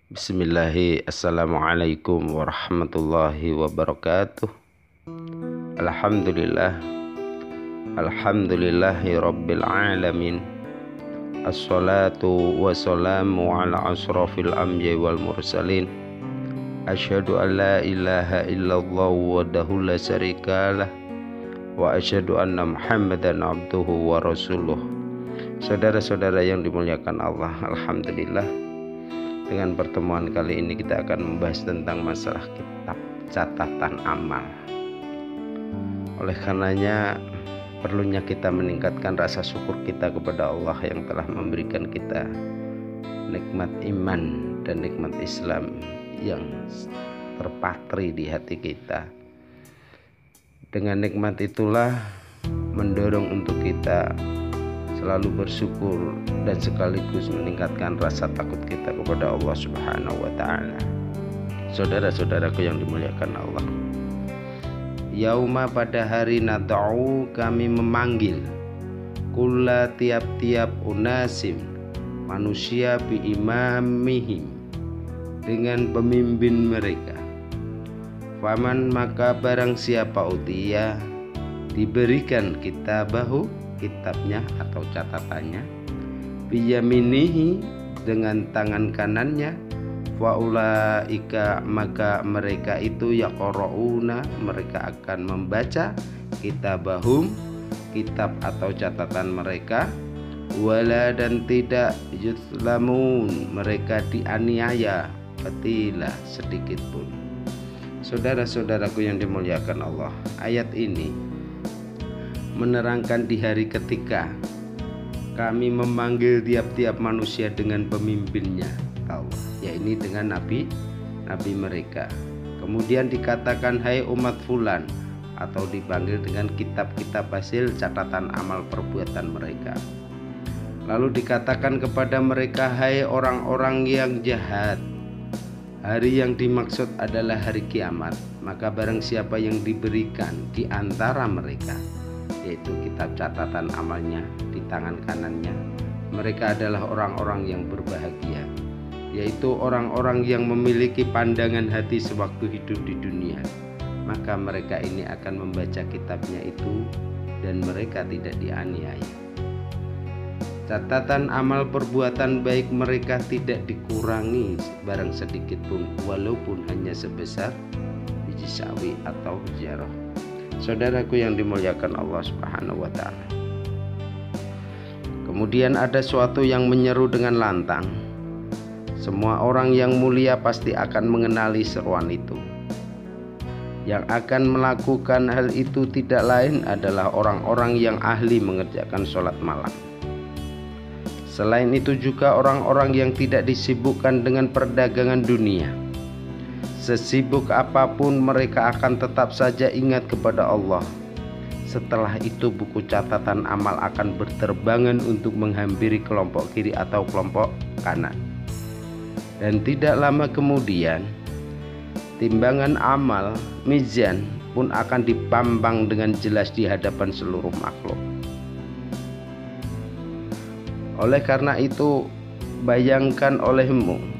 Bismillahi, assalamualaikum warahmatullahi wabarakatuh. Alhamdulillah, alhamdulillahi rabbil alamin. Assalatu wassalamu ala asrafil anbiya wal mursalin. Asyhadu an la ilaha illallah wahdahu la syarikalah wa asyhadu anna Muhammadan abduhu wa rasuluh. Saudara-saudara yang dimuliakan Allah, alhamdulillah, dengan pertemuan kali ini kita akan membahas tentang masalah kitab catatan amal. Oleh karenanya perlunya kita meningkatkan rasa syukur kita kepada Allah yang telah memberikan kita nikmat iman dan nikmat Islam yang terpatri di hati kita. Dengan nikmat itulah mendorong untuk kita selalu bersyukur dan sekaligus meningkatkan rasa takut kita kepada Allah Subhanahu wa ta'ala. Saudara-saudaraku yang dimuliakan Allah, yauma, pada hari nad'u, kami memanggil kulla, tiap-tiap unasim, manusia, bi imamihim, dengan pemimpin mereka. Faman, maka barang siapa utiya, diberikan kitabahu, kitabnya atau catatannya, biyaminihi, dengan tangan kanannya, faulaika, maka mereka itu yaqra'una, mereka akan membaca kitabahum, kitab atau catatan mereka, wala, dan tidak yuzlamun, mereka dianiaya petilah sedikit pun. Saudara-saudaraku yang dimuliakan Allah, ayat ini menerangkan di hari ketika kami memanggil tiap-tiap manusia dengan pemimpinnya, yaitu dengan nabi mereka. Kemudian dikatakan hai umat fulan, atau dipanggil dengan kitab-kitab hasil catatan amal perbuatan mereka. Lalu dikatakan kepada mereka hai orang-orang yang jahat. Hari yang dimaksud adalah hari kiamat. Maka barang siapa yang diberikan di antara mereka, yaitu kitab catatan amalnya di tangan kanannya, mereka adalah orang-orang yang berbahagia, yaitu orang-orang yang memiliki pandangan hati sewaktu hidup di dunia. Maka mereka ini akan membaca kitabnya itu dan mereka tidak dianiaya. Catatan amal perbuatan baik mereka tidak dikurangi barang sedikit pun, walaupun hanya sebesar biji sawi atau jarah. Saudaraku yang dimuliakan Allah Subhanahu wa ta'ala, kemudian ada suatu yang menyeru dengan lantang. Semua orang yang mulia pasti akan mengenali seruan itu. Yang akan melakukan hal itu tidak lain adalah orang-orang yang ahli mengerjakan sholat malam. Selain itu juga orang-orang yang tidak disibukkan dengan perdagangan dunia. Sesibuk apapun mereka akan tetap saja ingat kepada Allah. Setelah itu buku catatan amal akan berterbangan untuk menghampiri kelompok kiri atau kelompok kanan. Dan tidak lama kemudian timbangan amal, mizan, pun akan dipambang dengan jelas di hadapan seluruh makhluk. Oleh karena itu, bayangkan olehmu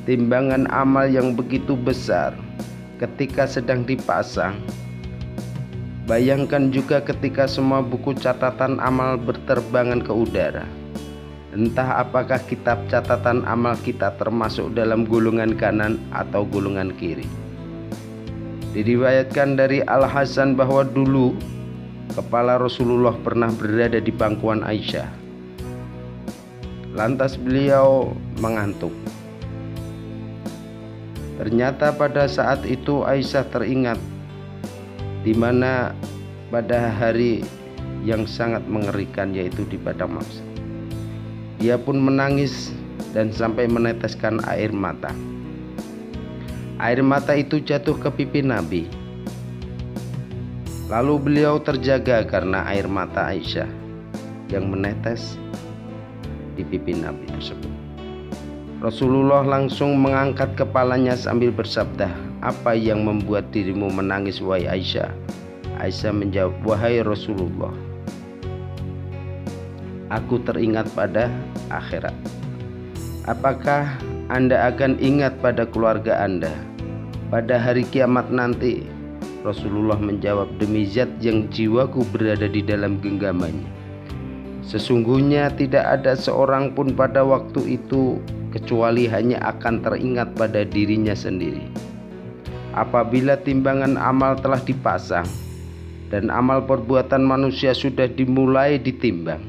timbangan amal yang begitu besar ketika sedang dipasang. Bayangkan juga ketika semua buku catatan amal berterbangan ke udara. Entah apakah kitab catatan amal kita termasuk dalam golongan kanan atau golongan kiri. Diriwayatkan dari Al-Hasan bahwa dulu kepala Rasulullah pernah berada di pangkuan Aisyah. Lantas beliau mengantuk. Ternyata pada saat itu Aisyah teringat di mana pada hari yang sangat mengerikan, yaitu di padang mahsyar. Dia pun menangis dan sampai meneteskan air mata. Air mata itu jatuh ke pipi Nabi. Lalu beliau terjaga karena air mata Aisyah yang menetes di pipi Nabi tersebut. Rasulullah langsung mengangkat kepalanya sambil bersabda, apa yang membuat dirimu menangis wahai Aisyah? Aisyah menjawab, wahai Rasulullah, aku teringat pada akhirat. Apakah Anda akan ingat pada keluarga Anda pada hari kiamat nanti. Rasulullah menjawab, demi zat yang jiwaku berada di dalam genggamannya, sesungguhnya tidak ada seorang pun pada waktu itu kecuali hanya akan teringat pada dirinya sendiri. Apabila timbangan amal telah dipasang dan amal perbuatan manusia sudah dimulai ditimbang,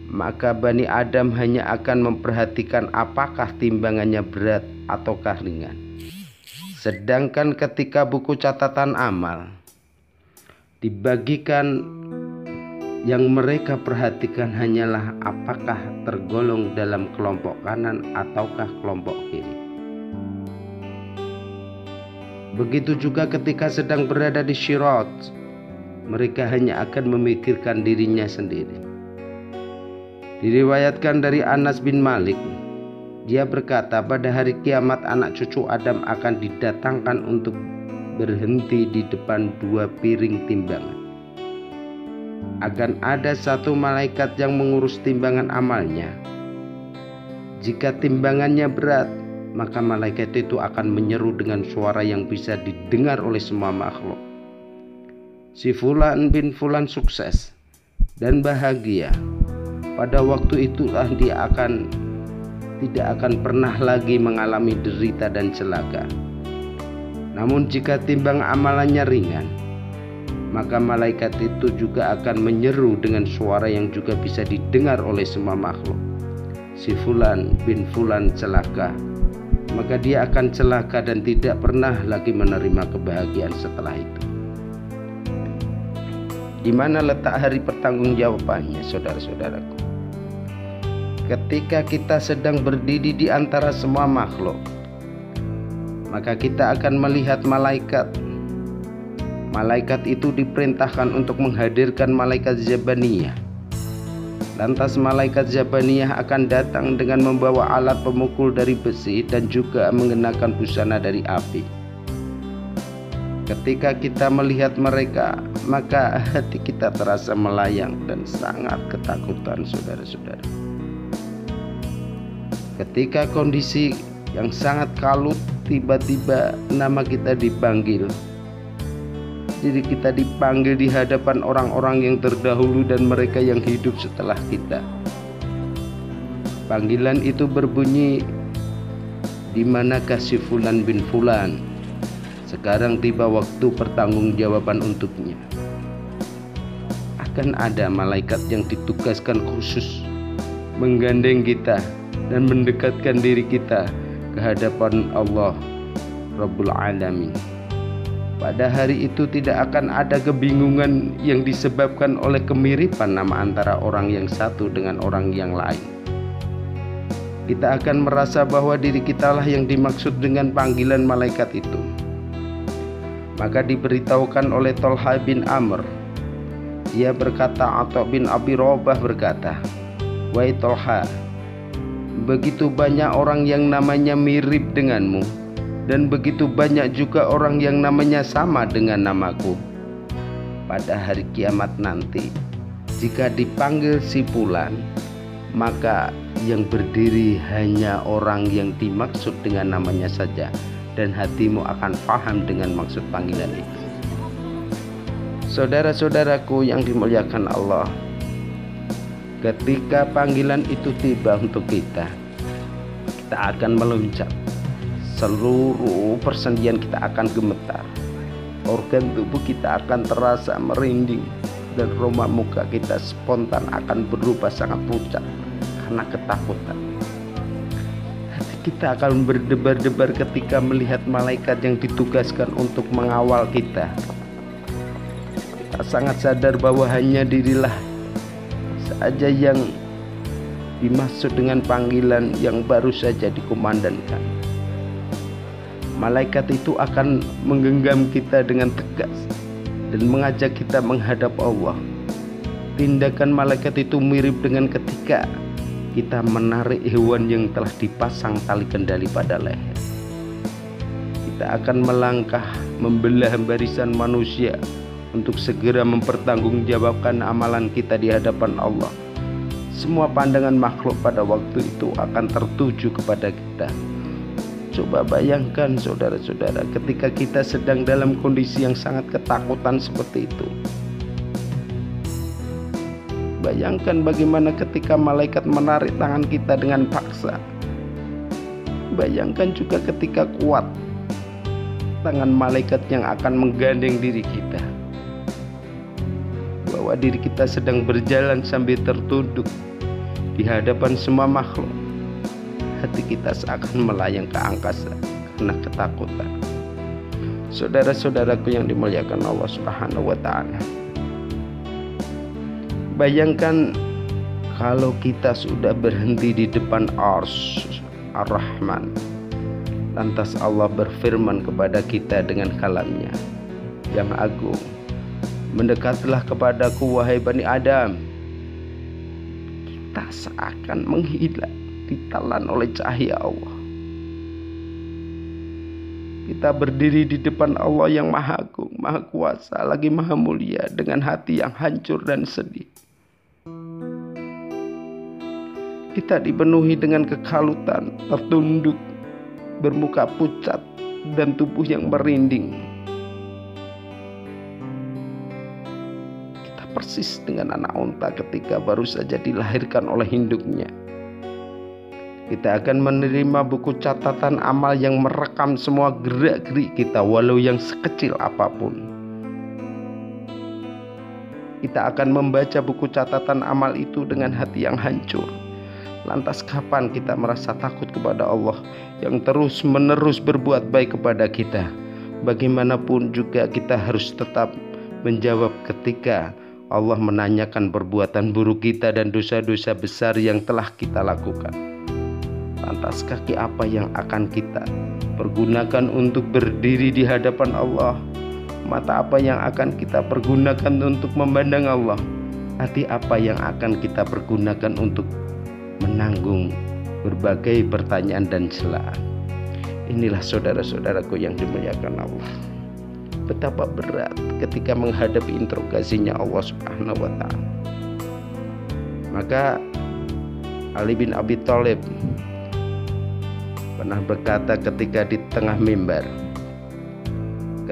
maka Bani Adam hanya akan memperhatikan apakah timbangannya berat ataukah ringan. Sedangkan ketika buku catatan amal dibagikan, yang mereka perhatikan hanyalah apakah tergolong dalam kelompok kanan ataukah kelompok kiri. Begitu juga ketika sedang berada di Syirat, mereka hanya akan memikirkan dirinya sendiri. Diriwayatkan dari Anas bin Malik, dia berkata, pada hari kiamat anak cucu Adam akan didatangkan untuk berhenti di depan 2 piring timbangan. Akan ada satu malaikat yang mengurus timbangan amalnya. Jika timbangannya berat, maka malaikat itu akan menyeru dengan suara yang bisa didengar oleh semua makhluk, si Fulan bin Fulan sukses dan bahagia. Pada waktu itulah dia tidak akan pernah lagi mengalami derita dan celaka. Namun jika timbang amalannya ringan, maka malaikat itu juga akan menyeru dengan suara yang juga bisa didengar oleh semua makhluk, si Fulan bin Fulan celaka. Maka dia akan celaka dan tidak pernah lagi menerima kebahagiaan setelah itu. Di mana letak hari pertanggungjawabannya, saudara-saudaraku? Ketika kita sedang berdiri di antara semua makhluk, maka kita akan melihat malaikat. Malaikat itu diperintahkan untuk menghadirkan malaikat Zabaniyah. Lantas malaikat Zabaniyah akan datang dengan membawa alat pemukul dari besi dan juga mengenakan busana dari api. Ketika kita melihat mereka, maka hati kita terasa melayang dan sangat ketakutan, saudara-saudara. Ketika kondisi yang sangat kalut, tiba-tiba nama kita dipanggil. Jadi kita dipanggil di hadapan orang-orang yang terdahulu dan mereka yang hidup setelah kita. Panggilan itu berbunyi, di manakah si Fulan bin Fulan? Sekarang tiba waktu pertanggungjawaban untuknya. Akan ada malaikat yang ditugaskan khusus menggandeng kita dan mendekatkan diri kita ke hadapan Allah Rabbul Alamin. Pada hari itu tidak akan ada kebingungan yang disebabkan oleh kemiripan nama antara orang yang satu dengan orang yang lain. Kita akan merasa bahwa diri kitalah yang dimaksud dengan panggilan malaikat itu. Maka diberitahukan oleh Tolha bin Amr. Dia berkata, Atha bin Abi Robah berkata, wahai Tolha, begitu banyak orang yang namanya mirip denganmu, dan begitu banyak juga orang yang namanya sama dengan namaku. Pada hari kiamat nanti, jika dipanggil si Fulan, maka yang berdiri hanya orang yang dimaksud dengan namanya saja, dan hatimu akan paham dengan maksud panggilan itu. Saudara-saudaraku yang dimuliakan Allah, ketika panggilan itu tiba untuk kita akan meloncat. Seluruh persendian kita akan gemetar, organ tubuh kita akan terasa merinding, dan roma muka kita spontan akan berubah sangat pucat karena ketakutan. Hati kita akan berdebar-debar ketika melihat malaikat yang ditugaskan untuk mengawal kita. Kita sangat sadar bahwa hanya dirilah saja yang dimaksud dengan panggilan yang baru saja dikumandangkan. Malaikat itu akan menggenggam kita dengan tegas dan mengajak kita menghadap Allah. Tindakan malaikat itu mirip dengan ketika kita menarik hewan yang telah dipasang tali kendali pada leher. Kita akan melangkah membelah barisan manusia untuk segera mempertanggungjawabkan amalan kita di hadapan Allah. semua pandangan makhluk pada waktu itu akan tertuju kepada kita. Coba bayangkan saudara-saudara, ketika kita sedang dalam kondisi yang sangat ketakutan seperti itu. Bayangkan bagaimana ketika malaikat menarik tangan kita dengan paksa. Bayangkan juga ketika kuat tangan malaikat yang akan menggandeng diri kita, bahwa diri kita sedang berjalan sambil tertunduk di hadapan semua makhluk. Hati kita seakan melayang ke angkasa karena ketakutan. Saudara-saudaraku yang dimuliakan Allah Subhanahu wa ta'ala, bayangkan kalau kita sudah berhenti di depan Arsy Ar-Rahman, lantas Allah berfirman kepada kita dengan kalamnya yang agung, "Mendekatlah kepadaku wahai Bani Adam." Kita seakan menghilang, ditelan oleh cahaya Allah. Kita berdiri di depan Allah yang Maha Agung, Maha Kuasa, lagi Maha Mulia, dengan hati yang hancur dan sedih. Kita dipenuhi dengan kekalutan, tertunduk, bermuka pucat, dan tubuh yang merinding. Kita persis dengan anak unta ketika baru saja dilahirkan oleh induknya. Kita akan menerima buku catatan amal yang merekam semua gerak-gerik kita, walau yang sekecil apapun. Kita akan membaca buku catatan amal itu dengan hati yang hancur. Lantas kapan kita merasa takut kepada Allah yang terus-menerus berbuat baik kepada kita? Bagaimanapun juga kita harus tetap menjawab ketika Allah menanyakan perbuatan buruk kita dan dosa-dosa besar yang telah kita lakukan. Lantas kaki apa yang akan kita pergunakan untuk berdiri di hadapan Allah? Mata apa yang akan kita pergunakan untuk memandang Allah? Hati apa yang akan kita pergunakan untuk menanggung berbagai pertanyaan dan celaan? Inilah saudara-saudaraku yang dimuliakan Allah, betapa berat ketika menghadapi interogasinya Allah Subhanahu wa ta'ala. Maka Ali bin Abi Thalib pernah berkata ketika di tengah mimbar,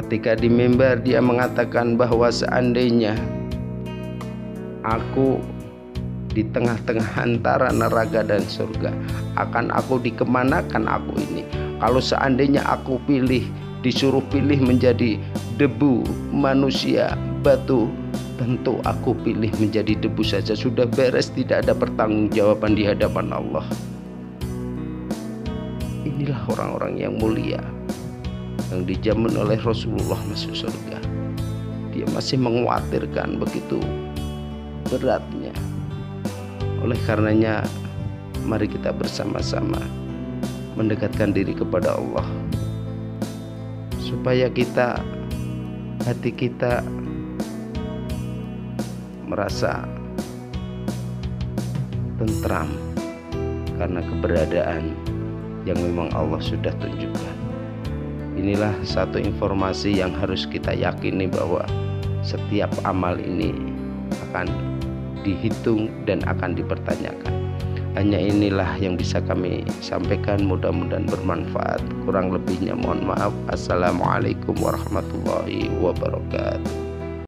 ketika di mimbar dia mengatakan bahwa seandainya aku di tengah-tengah antara neraka dan surga, akan aku dikemanakan aku ini? Kalau seandainya aku disuruh pilih menjadi debu, manusia, batu, tentu aku pilih menjadi debu saja. Sudah beres, tidak ada pertanggungjawaban di hadapan Allah. Inilah orang-orang yang mulia yang dijamin oleh Rasulullah masuk surga. Dia masih mengkhawatirkan begitu beratnya. Oleh karenanya, mari kita bersama-sama mendekatkan diri kepada Allah, supaya hati kita merasa tentram karena keberadaan yang memang Allah sudah tunjukkan. Inilah satu informasi yang harus kita yakini, bahwa setiap amal ini akan dihitung dan akan dipertanyakan. Hanya inilah yang bisa kami sampaikan, mudah-mudahan bermanfaat. Kurang lebihnya mohon maaf. Assalamualaikum warahmatullahi wabarakatuh.